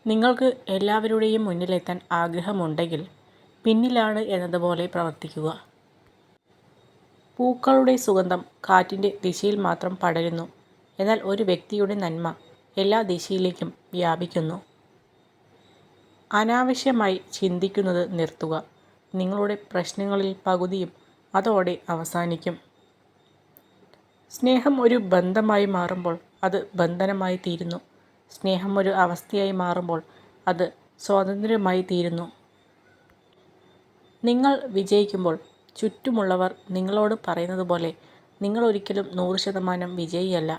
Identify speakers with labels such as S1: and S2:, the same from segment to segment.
S1: നിങ്ങൾക്ക് എല്ലാവരുടെയും മുന്നിലെത്താൻ ആഗ്രഹമുണ്ടെങ്കിൽ പിന്നിലാണ് എന്നതുപോലെ പ്രവർത്തിക്കുക. പൂക്കളുടെ സുഗന്ധം കാറ്റിൻ്റെ ദിശയിൽ മാത്രം പടരുന്നു. എന്നാൽ ഒരു വ്യക്തിയുടെ നന്മ എല്ലാ ദിശയിലേക്കും വ്യാപിക്കുന്നു. അനാവശ്യമായി ചിന്തിക്കുന്നത് നിർത്തുക. നിങ്ങളുടെ പ്രശ്നങ്ങളിൽ പകുതിയും അതോടെ അവസാനിക്കും. സ്നേഹം ഒരു ബന്ധമായി മാറുമ്പോൾ അത് ബന്ധനമായി തീരുന്നു. സ്നേഹം ഒരു അവസ്ഥയായി മാറുമ്പോൾ അത് സ്വാതന്ത്ര്യമായി തീരുന്നു. നിങ്ങൾ വിജയിക്കുമ്പോൾ ചുറ്റുമുള്ളവർ നിങ്ങളോട് പറയുന്നത് പോലെ നിങ്ങൾ ഒരിക്കലും 100% വിജയിയല്ല.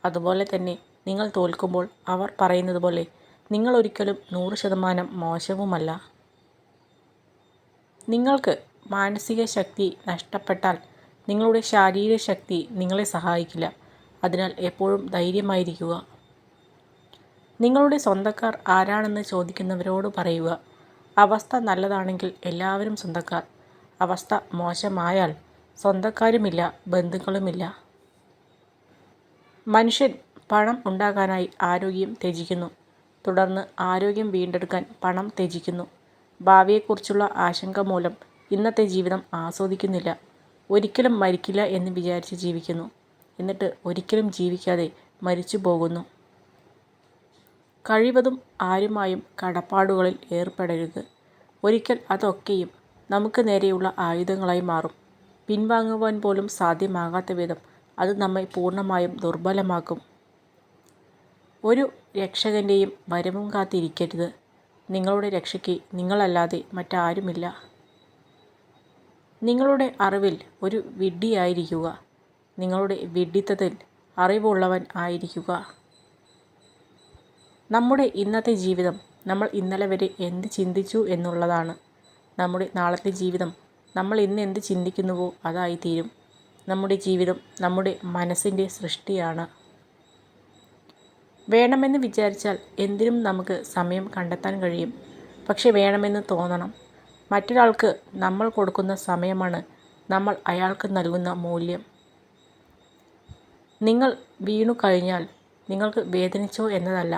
S1: അതുപോലെ തന്നെ നിങ്ങൾ തോൽക്കുമ്പോൾ അവർ പറയുന്നത് പോലെ നിങ്ങൾ ഒരിക്കലും 100% മോശവുമല്ല. നിങ്ങൾക്ക് മാനസിക ശക്തി നഷ്ടപ്പെട്ടാൽ നിങ്ങളുടെ ശാരീരിക ശക്തി നിങ്ങളെ സഹായിക്കില്ല. അതിനാൽ എപ്പോഴും ധൈര്യമായിരിക്കുക. നിങ്ങളുടെ സ്വന്തക്കാർ ആരാണെന്ന് ചോദിക്കുന്നവരോട് പറയുക, അവസ്ഥ നല്ലതാണെങ്കിൽ എല്ലാവരും സ്വന്തക്കാർ. അവസ്ഥ മോശമായാൽ സ്വന്തക്കാരുമില്ല, ബന്ധുക്കളുമില്ല. മനുഷ്യൻ പണം ഉണ്ടാക്കാനായി ആരോഗ്യം ത്യജിക്കുന്നു. തുടർന്ന് ആരോഗ്യം വീണ്ടെടുക്കാൻ പണം ത്യജിക്കുന്നു. ഭാവിയെക്കുറിച്ചുള്ള ആശങ്ക മൂലം ഇന്നത്തെ ജീവിതം ആസ്വദിക്കുന്നില്ല. ഒരിക്കലും മരിക്കില്ല എന്ന് വിചാരിച്ച് ജീവിക്കുന്നു. എന്നിട്ട് ഒരിക്കലും ജീവിക്കാതെ മരിച്ചു പോകുന്നു. കഴിവതും ആരുമായും കടപ്പാടുകളിൽ ഏർപ്പെടരുത്. ഒരിക്കൽ അതൊക്കെയും നമുക്ക് നേരെയുള്ള ആയുധങ്ങളായി മാറും. പിൻവാങ്ങുവാൻ പോലും സാധ്യമാകാത്ത വിധം അത് നമ്മെ പൂർണ്ണമായും ദുർബലമാക്കും. ഒരു രക്ഷകൻ്റെയും വരവും കാത്തിരിക്കരുത്. നിങ്ങളുടെ രക്ഷയ്ക്ക് നിങ്ങളല്ലാതെ മറ്റാരുമില്ല. നിങ്ങളുടെ അറിവിൽ ഒരു വിഡ്ഢിയായിരിക്കുക. നിങ്ങളുടെ വിഡ്ഢിത്തത്തിൽ അറിവുള്ളവൻ ആയിരിക്കുക. നമ്മുടെ ഇന്നത്തെ ജീവിതം നമ്മൾ ഇന്നലെ വരെ എന്ത് ചിന്തിച്ചു എന്നുള്ളതാണ്. നമ്മുടെ നാളത്തെ ജീവിതം നമ്മൾ ഇന്ന് എന്ത് ചിന്തിക്കുന്നുവോ അതായിത്തീരും. നമ്മുടെ ജീവിതം നമ്മുടെ മനസ്സിൻ്റെ സൃഷ്ടിയാണ്. വേണമെന്ന് വിചാരിച്ചാൽ എന്തിനും നമുക്ക് സമയം കണ്ടെത്താൻ കഴിയും. പക്ഷെ വേണമെന്ന് തോന്നണം. മറ്റൊരാൾക്ക് നമ്മൾ കൊടുക്കുന്ന സമയമാണ് നമ്മൾ അയാൾക്ക് നൽകുന്ന മൂല്യം. നിങ്ങൾ വീണു കഴിഞ്ഞാൽ നിങ്ങൾക്ക് വേദനിച്ചോ എന്നതല്ല,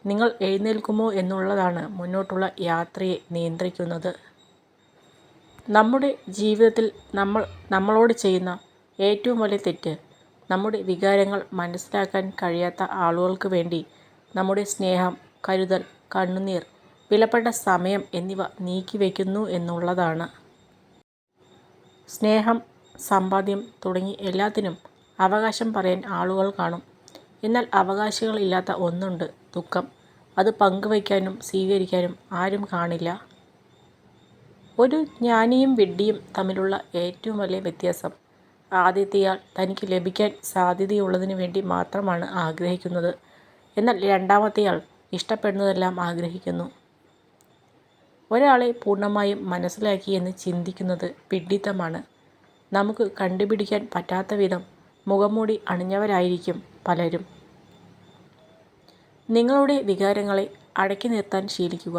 S1: നിങ്ങൾ എഴുന്നേൽക്കുമോ എന്നുള്ളതാണ് മുന്നോട്ടുള്ള യാത്രയെ നിയന്ത്രിക്കുന്നത്. നമ്മുടെ ജീവിതത്തിൽ നമ്മൾ നമ്മളോട് ചെയ്യുന്ന ഏറ്റവും വലിയ തെറ്റ് നമ്മുടെ വികാരങ്ങൾ മനസ്സിലാക്കാൻ കഴിയാത്ത ആളുകൾക്ക് വേണ്ടി നമ്മുടെ സ്നേഹം, കരുതൽ, കണ്ണുനീർ, വിലപ്പെട്ട സമയം എന്നിവ നീക്കിവെക്കുന്നു എന്നുള്ളതാണ്. സ്നേഹം, സമ്പാദ്യം തുടങ്ങി എല്ലാത്തിനും അവകാശം പറയാൻ ആളുകൾ കാണും. എന്നാൽ അവകാശികളില്ലാത്ത ഒന്നുണ്ട്, ദുഃഖം. അത് പങ്കുവയ്ക്കാനും സ്വീകരിക്കാനും ആരും കാണില്ല. ഒരു ജ്ഞാനിയും വിഡ്ഢിയും തമ്മിലുള്ള ഏറ്റവും വലിയ വ്യത്യാസം ആദ്യത്തെയാൾ തനിക്ക് ലഭിക്കാൻ സാധ്യതയുള്ളതിനു വേണ്ടി മാത്രമാണ് ആഗ്രഹിക്കുന്നത്. എന്നാൽ രണ്ടാമത്തെയാൾ ഇഷ്ടപ്പെടുന്നതെല്ലാം ആഗ്രഹിക്കുന്നു. ഒരാളെ പൂർണ്ണമായും മനസ്സിലാക്കി എന്ന് ചിന്തിക്കുന്നത് വിഡ്ഢിത്തമാണ്. നമുക്ക് കണ്ടുപിടിക്കാൻ പറ്റാത്ത വിധം മുഖംമൂടി അണിഞ്ഞവരായിരിക്കും പലരും. നിങ്ങളുടെ വികാരങ്ങളെ അടക്കി നിർത്താൻ ശീലിക്കുക.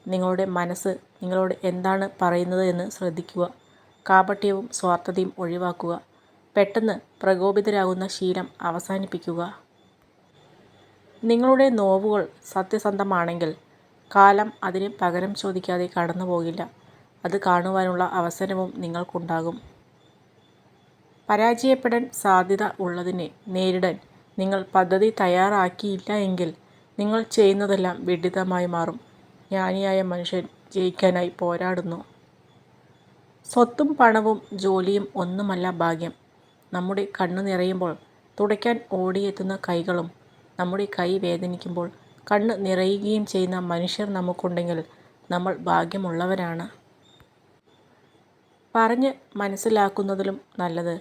S1: നിങ്ങളുടെ മനസ്സ് നിങ്ങളോട് എന്താണ് പറയുന്നത് എന്ന് ശ്രദ്ധിക്കുക. കാപട്യവും സ്വാർത്ഥതയും ഒഴിവാക്കുക. പെട്ടെന്ന് പ്രകോപിതരാകുന്ന ശീലം അവസാനിപ്പിക്കുക. നിങ്ങളുടെ നോവുകൾ സത്യസന്ധമാണെങ്കിൽ കാലം അതിന് പകരം ചോദിക്കാതെ കടന്നുപോകില്ല. അത് കാണുവാനുള്ള അവസരവും നിങ്ങൾക്കുണ്ടാകും. പരാജയപ്പെടാൻ സാധ്യത ഉള്ളതിനെ നേരിടാൻ നിങ്ങൾ പദ്ധതി തയ്യാറാക്കിയില്ല എങ്കിൽ നിങ്ങൾ ചെയ്യുന്നതെല്ലാം വിഡ്ഢിത്തമായി മാറും. ജ്ഞാനിയായ മനുഷ്യൻ ജയിക്കാനായി പോരാടുന്നു. സ്വത്തും പണവും ജോലിയും ഒന്നുമല്ല ഭാഗ്യം. നമ്മുടെ കണ്ണു നിറയുമ്പോൾ തുടയ്ക്കാൻ ഓടിയെത്തുന്ന കൈകളും നമ്മുടെ കൈ വേദനിക്കുമ്പോൾ കണ്ണ് നിറയുകയും ചെയ്യുന്ന മനുഷ്യർ നമുക്കുണ്ടെങ്കിൽ നമ്മൾ ഭാഗ്യമുള്ളവരാണ്. പറഞ്ഞ് മനസ്സിലാക്കുന്നതിലും നല്ലത്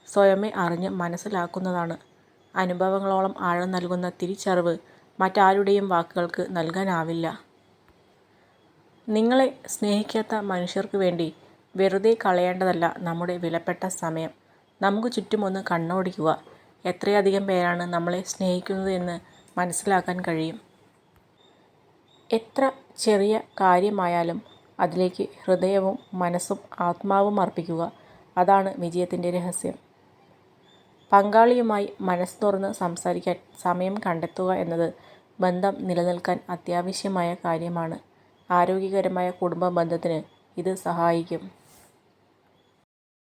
S1: സ്വയമേ അറിഞ്ഞ് മനസ്സിലാക്കുന്നതാണ്. അനുഭവങ്ങളോളം ആഴം നൽകുന്ന തിരിച്ചറിവ് മറ്റാരുടെയും വാക്കുകൾക്ക് നൽകാനാവില്ല. നിങ്ങളെ സ്നേഹിക്കാത്ത മനുഷ്യർക്ക് വേണ്ടി വെറുതെ കളയേണ്ടതല്ല നമ്മുടെ വിലപ്പെട്ട സമയം. നമുക്ക് ചുറ്റുമൊന്ന് കണ്ണോടിക്കുക. എത്രയധികം പേരാണ് നമ്മളെ സ്നേഹിക്കുന്നത് എന്ന് മനസ്സിലാക്കാൻ കഴിയും. എത്ര ചെറിയ കാര്യമായാലും അതിലേക്ക് ഹൃദയവും മനസ്സും ആത്മാവും അർപ്പിക്കുക. അതാണ് വിജയത്തിൻ്റെ രഹസ്യം. പങ്കാളിയുമായി മനസ്സ് തുറന്ന് സംസാരിക്കാൻ സമയം കണ്ടെത്തുക എന്നത് ബന്ധം നിലനിൽക്കാൻ അത്യാവശ്യമായ കാര്യമാണ്. ആരോഗ്യകരമായ കുടുംബ ബന്ധത്തിന് ഇത് സഹായിക്കും.